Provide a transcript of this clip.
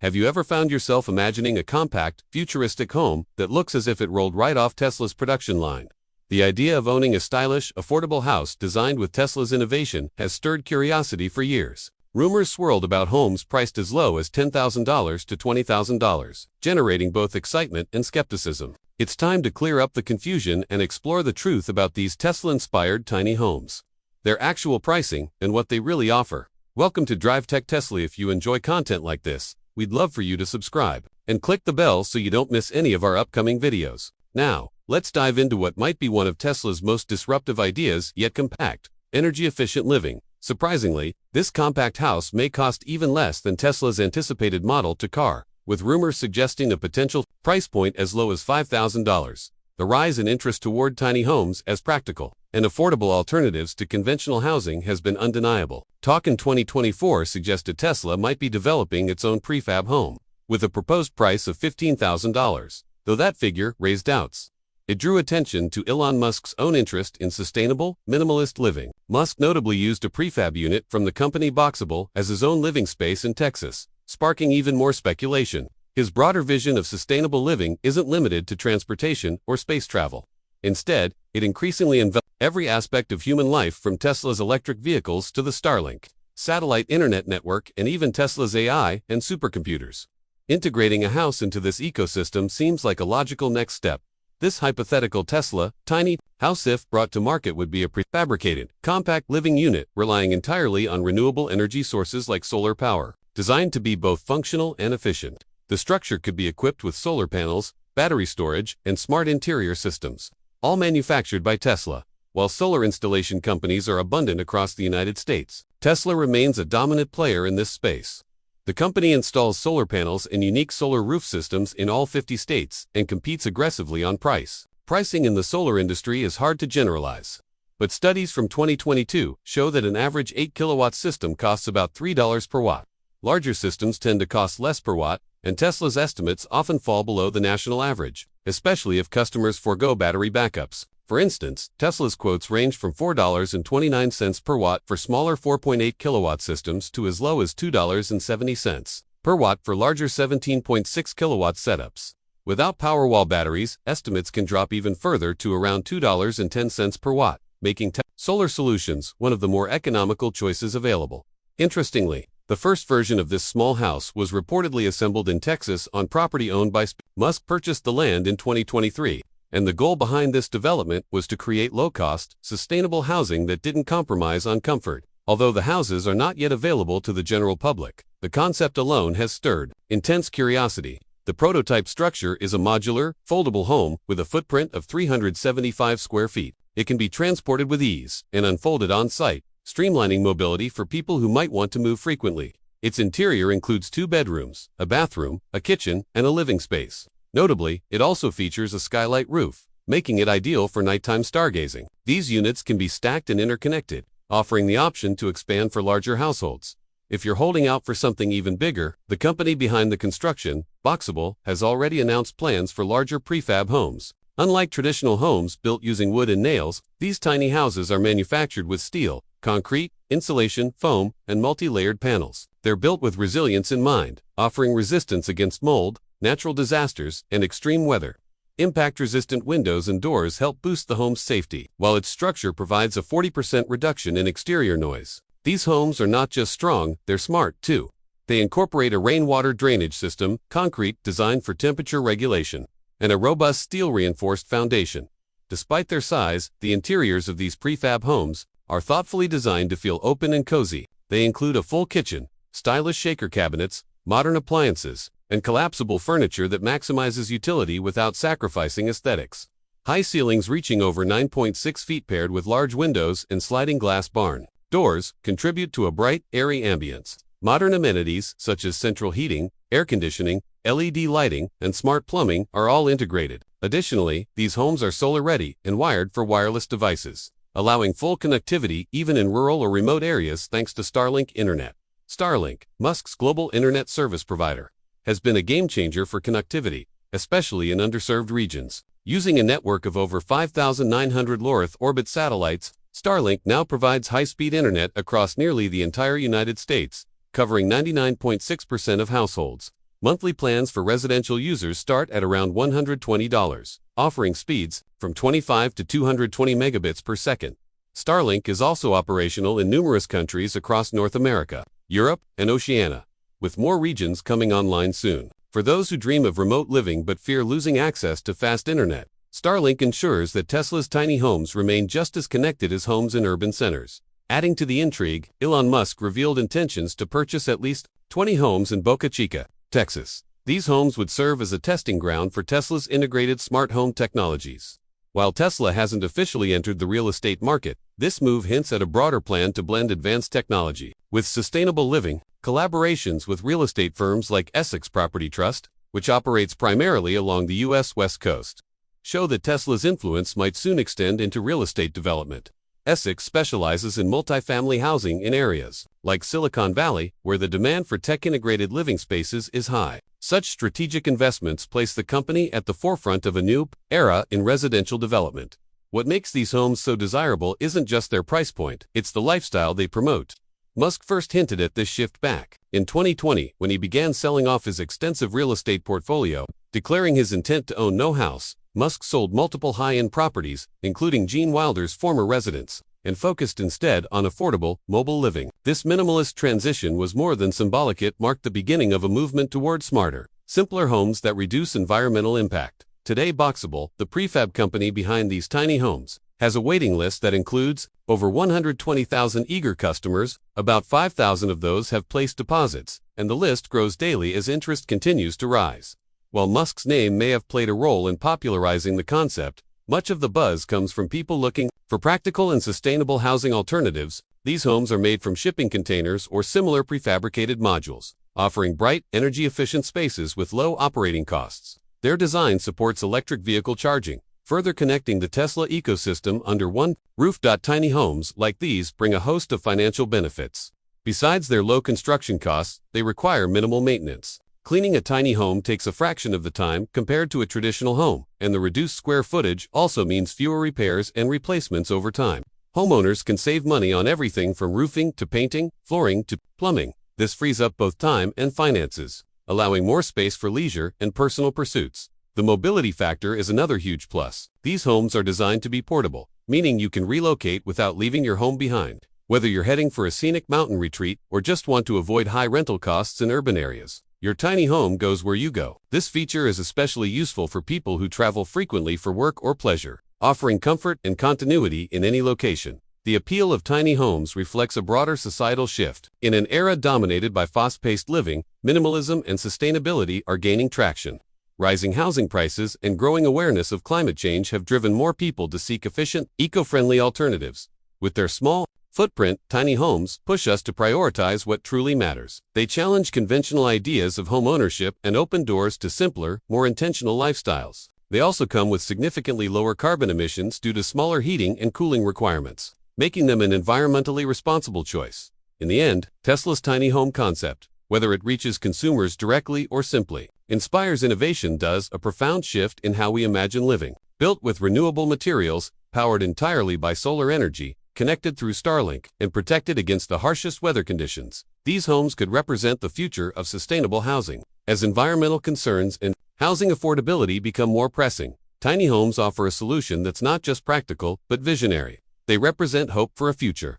Have you ever found yourself imagining a compact, futuristic home that looks as if it rolled right off Tesla's production line? The idea of owning a stylish, affordable house designed with Tesla's innovation has stirred curiosity for years. Rumors swirled about homes priced as low as $10,000 to $20,000, generating both excitement and skepticism. It's time to clear up the confusion and explore the truth about these Tesla-inspired tiny homes, their actual pricing, and what they really offer. Welcome to Drive Tech Tesla. If you enjoy content like this, we'd love for you to subscribe and click the bell so you don't miss any of our upcoming videos. Now, let's dive into what might be one of Tesla's most disruptive ideas, yet compact, energy-efficient living. Surprisingly, this compact house may cost even less than Tesla's anticipated Model 2 car, with rumors suggesting a potential price point as low as $5,000. The rise in interest toward tiny homes as practical and affordable alternatives to conventional housing has been undeniable. Talk in 2024 suggested Tesla might be developing its own prefab home, with a proposed price of $15,000, though that figure raised doubts. It drew attention to Elon Musk's own interest in sustainable, minimalist living. Musk notably used a prefab unit from the company Boxable as his own living space in Texas, sparking even more speculation. His broader vision of sustainable living isn't limited to transportation or space travel. Instead, it increasingly envelops every aspect of human life, from Tesla's electric vehicles to the Starlink satellite internet network and even Tesla's AI and supercomputers. Integrating a house into this ecosystem seems like a logical next step. This hypothetical Tesla tiny house, if brought to market, would be a prefabricated, compact living unit relying entirely on renewable energy sources like solar power, designed to be both functional and efficient. The structure could be equipped with solar panels, battery storage, and smart interior systems, all manufactured by Tesla. While solar installation companies are abundant across the United States, Tesla remains a dominant player in this space. The company installs solar panels and unique solar roof systems in all 50 states and competes aggressively on price. Pricing in the solar industry is hard to generalize, but studies from 2022 show that an average 8-kilowatt system costs about $3 per watt. Larger systems tend to cost less per watt, and Tesla's estimates often fall below the national average, especially if customers forego battery backups. For instance, Tesla's quotes range from $4.29 per watt for smaller 4.8 kilowatt systems to as low as $2.70 per watt for larger 17.6 kilowatt setups. Without Powerwall batteries, estimates can drop even further to around $2.10 per watt, making solar solutions one of the more economical choices available. Interestingly, the first version of this small house was reportedly assembled in Texas on property owned by Musk. Purchased the land in 2023, and the goal behind this development was to create low-cost, sustainable housing that didn't compromise on comfort. Although the houses are not yet available to the general public, the concept alone has stirred intense curiosity. The prototype structure is a modular, foldable home with a footprint of 375 square feet. It can be transported with ease and unfolded on-site, streamlining mobility for people who might want to move frequently. Its interior includes 2 bedrooms, a bathroom, a kitchen, and a living space. Notably, it also features a skylight roof, making it ideal for nighttime stargazing. These units can be stacked and interconnected, offering the option to expand for larger households. If you're holding out for something even bigger, the company behind the construction, Boxable, has already announced plans for larger prefab homes. Unlike traditional homes built using wood and nails, these tiny houses are manufactured with steel, concrete, insulation, foam, and multi-layered panels. They're built with resilience in mind, offering resistance against mold, natural disasters, and extreme weather. Impact-resistant windows and doors help boost the home's safety, while its structure provides a 40% reduction in exterior noise. These homes are not just strong, they're smart too. They incorporate a rainwater drainage system, concrete designed for temperature regulation, and a robust steel-reinforced foundation. Despite their size, the interiors of these prefab homes are thoughtfully designed to feel open and cozy. They include a full kitchen, stylish shaker cabinets, modern appliances, and collapsible furniture that maximizes utility without sacrificing aesthetics. High ceilings reaching over 9.6 feet paired with large windows and sliding glass barn doors contribute to a bright, airy ambience. Modern amenities such as central heating, air conditioning, LED lighting, and smart plumbing are all integrated. Additionally, these homes are solar-ready and wired for wireless devices, allowing full connectivity even in rural or remote areas thanks to Starlink Internet. Starlink, Musk's global internet service provider, has been a game-changer for connectivity, especially in underserved regions. Using a network of over 5,900 low Earth orbit satellites, Starlink now provides high-speed internet across nearly the entire United States, covering 99.6% of households. Monthly plans for residential users start at around $120, offering speeds from 25 to 220 megabits per second. Starlink is also operational in numerous countries across North America, Europe, and Oceania, with more regions coming online soon. For those who dream of remote living but fear losing access to fast internet, Starlink ensures that Tesla's tiny homes remain just as connected as homes in urban centers. Adding to the intrigue, Elon Musk revealed intentions to purchase at least 20 homes in Boca Chica, Texas. These homes would serve as a testing ground for Tesla's integrated smart home technologies. While Tesla hasn't officially entered the real estate market, this move hints at a broader plan to blend advanced technology with sustainable living. Collaborations with real estate firms like Essex Property Trust, which operates primarily along the U.S. West Coast, show that Tesla's influence might soon extend into real estate development. Essex specializes in multifamily housing in areas like Silicon Valley, where the demand for tech-integrated living spaces is high. Such strategic investments place the company at the forefront of a new era in residential development. What makes these homes so desirable isn't just their price point, it's the lifestyle they promote. Musk first hinted at this shift back in 2020 when he began selling off his extensive real estate portfolio, declaring his intent to own no house. Musk sold multiple high-end properties, including Gene Wilder's former residence, and focused instead on affordable, mobile living. This minimalist transition was more than symbolic. It marked the beginning of a movement toward smarter, simpler homes that reduce environmental impact. Today, Boxable, the prefab company behind these tiny homes, has a waiting list that includes over 120,000 eager customers. About 5,000 of those have placed deposits, and the list grows daily as interest continues to rise. While Musk's name may have played a role in popularizing the concept, much of the buzz comes from people looking for practical and sustainable housing alternatives. These homes are made from shipping containers or similar prefabricated modules, offering bright, energy-efficient spaces with low operating costs. Their design supports electric vehicle charging, further connecting the Tesla ecosystem under one roof. Tiny homes like these bring a host of financial benefits. Besides their low construction costs, they require minimal maintenance. Cleaning a tiny home takes a fraction of the time compared to a traditional home, and the reduced square footage also means fewer repairs and replacements over time. Homeowners can save money on everything from roofing to painting, flooring to plumbing. This frees up both time and finances, allowing more space for leisure and personal pursuits. The mobility factor is another huge plus. These homes are designed to be portable, meaning you can relocate without leaving your home behind. Whether you're heading for a scenic mountain retreat or just want to avoid high rental costs in urban areas, your tiny home goes where you go. This feature is especially useful for people who travel frequently for work or pleasure, offering comfort and continuity in any location. The appeal of tiny homes reflects a broader societal shift. In an era dominated by fast-paced living, minimalism and sustainability are gaining traction. Rising housing prices and growing awareness of climate change have driven more people to seek efficient, eco-friendly alternatives. With their small footprint, tiny homes push us to prioritize what truly matters. They challenge conventional ideas of home ownership and open doors to simpler, more intentional lifestyles. They also come with significantly lower carbon emissions due to smaller heating and cooling requirements, making them an environmentally responsible choice. In the end, Tesla's tiny home concept, whether it reaches consumers directly or simply inspires innovation, does a profound shift in how we imagine living. Built with renewable materials, powered entirely by solar energy, connected through Starlink, and protected against the harshest weather conditions, these homes could represent the future of sustainable housing. As environmental concerns and housing affordability become more pressing, tiny homes offer a solution that's not just practical, but visionary. They represent hope for a future